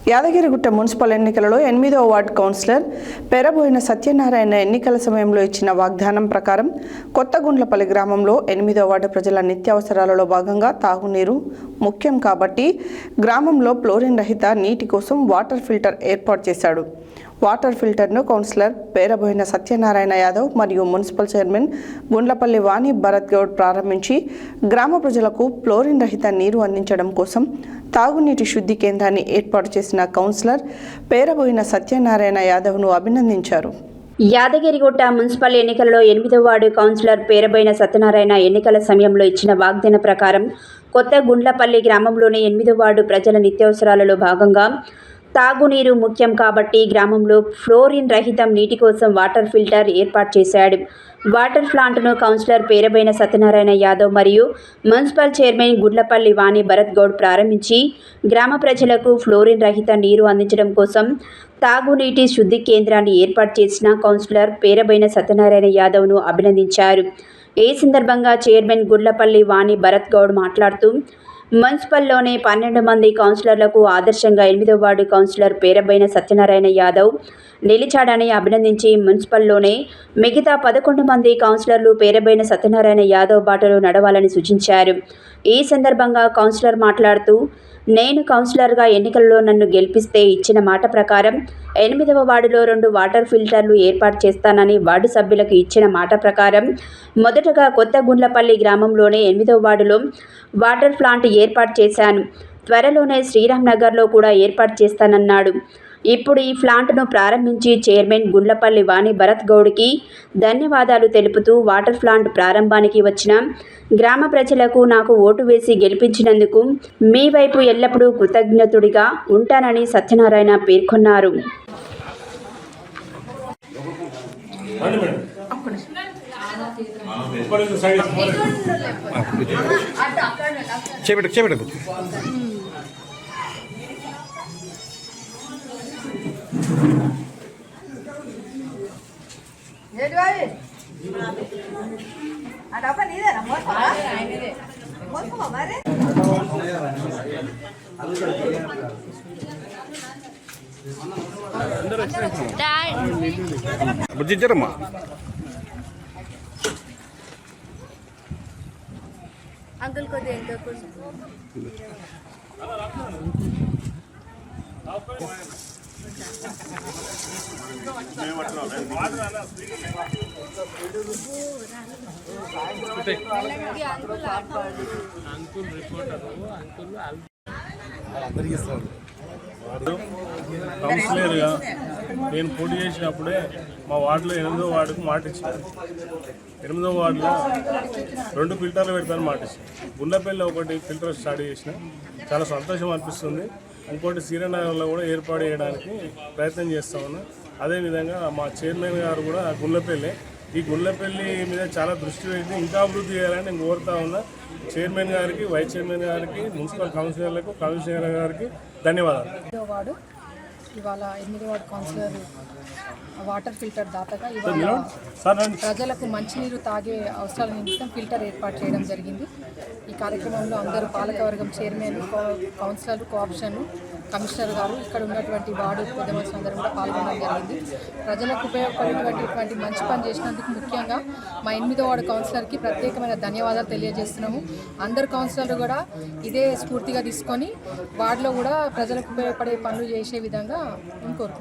Yadagirigutta municipal ఎన్నికలలో 8వ ward councillor పెరబోయిన Satyanarayana ఎన్నికల సమయంలో ఇచ్చిన వాగ్దానం ప్రకారం కొత్తగుండ్లపల్లి గ్రామంలో 8వ వార్డు ప్రజల నిత్యావసరాలలో భాగంగా తాగునీరు ముఖ్యం కాబట్టి గ్రామంలో ఫ్లోరిన్ రహిత నీటి కోసం వాటర్ ఫిల్టర్ ఏర్పాటు చేశాడు. వాటర్ ఫిల్టర్ను కౌన్సిలర్ పేరబోయిన సత్యనారాయణ యాదవ్ మరియు మున్సిపల్ చైర్మన్ గుండ్లపల్లి వాణి భరత్ గౌడ్ ప్రారంభించి గ్రామ ప్రజలకు ఫ్లోరిన్ రహిత నీరు అందించడం కోసం తాగునీటి శుద్ధి కేంద్రాన్ని ఏర్పాటు చేసిన కౌన్సిలర్ పేరబోయిన సత్యనారాయణ యాదవ్ను అభినందించారు. యాదగిరిగుట్ట మున్సిపల్ ఎన్నికలలో 8వ వార్డు కౌన్సిలర్ పేరబోయిన సత్యనారాయణ ఎన్నికల సమయంలో ఇచ్చిన వాగ్దాన ప్రకారం కొత్త గుండ్లపల్లి గ్రామంలోని 8వ వార్డు ప్రజల నిత్యావసరాలలో భాగంగా తాగునీరు ముఖ్యం కాబట్టి గ్రామంలో ఫ్లోరిన్ రహితం నీటి కోసం వాటర్ ఫిల్టర్ ఏర్పాటు చేశాడు. వాటర్ ప్లాంట్ను కౌన్సిలర్ పేరబోయిన సత్యనారాయణ యాదవ్ మరియు మున్సిపల్ చైర్మన్ గుండ్లపల్లి వాణి భరత్ గౌడ్ ప్రారంభించి గ్రామ ప్రజలకు ఫ్లోరిన్ రహిత నీరు అందించడం కోసం తాగునీటి శుద్ధి కేంద్రాన్ని ఏర్పాటు చేసిన కౌన్సిలర్ పేరబోయిన సత్యనారాయణ యాదవ్ను అభినందించారు. ఈ సందర్భంగా చైర్మన్ గుండ్లపల్లి వాణి భరత్ గౌడ్ మాట్లాడుతూ మున్సిపల్లోని 12 మంది కౌన్సిలర్లకు ఆదర్శంగా 8వ వార్డు కౌన్సిలర్ పేరబోయిన సత్యనారాయణ యాదవ్ నిలిచాడని అభినందించి మున్సిపల్లోనే మిగతా 11 మంది కౌన్సిలర్లు పేరబోయిన సత్యనారాయణ యాదవ్ బాటలో నడవాలని సూచించారు. ఈ సందర్భంగా కౌన్సిలర్ మాట్లాడుతూ నేను కౌన్సిలర్గా ఎన్నికల్లో నన్ను గెలిపిస్తే ఇచ్చిన మాట ప్రకారం 8వ వార్డులో 2 వాటర్ ఫిల్టర్లు ఏర్పాటు చేస్తానని వార్డు సభ్యులకు ఇచ్చిన మాట ప్రకారం మొదటగా కొత్త గుండ్లపల్లి గ్రామంలోనే 8వ వార్డులో వాటర్ ప్లాంట్ ఏర్పాటు చేశాను. త్వరలోనే శ్రీరామ్ నగర్లో కూడా ఏర్పాటు చేస్తానన్నాడు. ఇప్పుడు ఈ ప్లాంట్ను ప్రారంభించి చైర్మన్ గుండ్లపల్లి వాణి భరత్ గౌడ్కి ధన్యవాదాలు తెలుపుతూ వాటర్ ప్లాంట్ ప్రారంభానికి వచ్చిన గ్రామ ప్రజలకు నాకు ఓటు వేసి గెలిపించినందుకు మీ వైపు ఎల్లప్పుడూ కృతజ్ఞతుడిగా ఉంటానని సత్యనారాయణ పేర్కొన్నారు. బుజ్జిరమ్మా अंकल को दे दो कुछ కౌన్సిలర్గా నేను పోటీ చేసినప్పుడే మా వార్డులో 8వ వార్డుకు మాట ఇచ్చాను. 8వ వార్డులో 2 ఫిల్టర్లు పెడతాను మాట ఇచ్చాను. గుండ్లపల్లిలో 1 ఫిల్టర్ స్టార్ట్ చేసిన చాలా సంతోషం అనిపిస్తుంది. ఇంకోటి శ్రీరామ్నగర్లో కూడా ఏర్పాటు చేయడానికి ప్రయత్నం చేస్తామన్నా. అదేవిధంగా మా చైర్మన్ గారు కూడా ఈ గుండ్లపల్లి మీద చాలా దృష్టి పెట్టి ఇంకా అభివృద్ధి చేయాలని నేను కోరుతా ఉన్నా. చైర్మన్ గారికి, వైస్ చైర్మన్ గారికి, మున్సిపల్ కౌన్సిలర్లకు, కమిషనర్ గారికి ధన్యవాదాలు. ఇవాళ 8వ వార్డు కౌన్సిలర్ వాటర్ ఫిల్టర్ దాతగా ఇవాళ ప్రజలకు మంచినీరు తాగే అవసరాల నిమిత్తం ఫిల్టర్ ఏర్పాటు చేయడం జరిగింది. ఈ కార్యక్రమంలో అందరూ పాలకవర్గం, చైర్మన్, కౌన్సిలర్, కోఆప్షన్, కమిషనర్ గారు, ఇక్కడ ఉన్నటువంటి వార్డు పెద్ద మనుషులు అందరూ కూడా పాల్గొనడం జరిగింది. ప్రజలకు ఉపయోగపడేటువంటి మంచి పని చేసినందుకు ముఖ్యంగా మా 8వ వార్డు కౌన్సిలర్కి ప్రత్యేకమైన ధన్యవాదాలు తెలియజేస్తున్నాము. అందరు కౌన్సిలర్లు కూడా ఇదే స్ఫూర్తిగా తీసుకొని వార్డులో కూడా ప్రజలకు ఉపయోగపడే పనులు చేసే విధంగా కోరుకుంటున్నాం.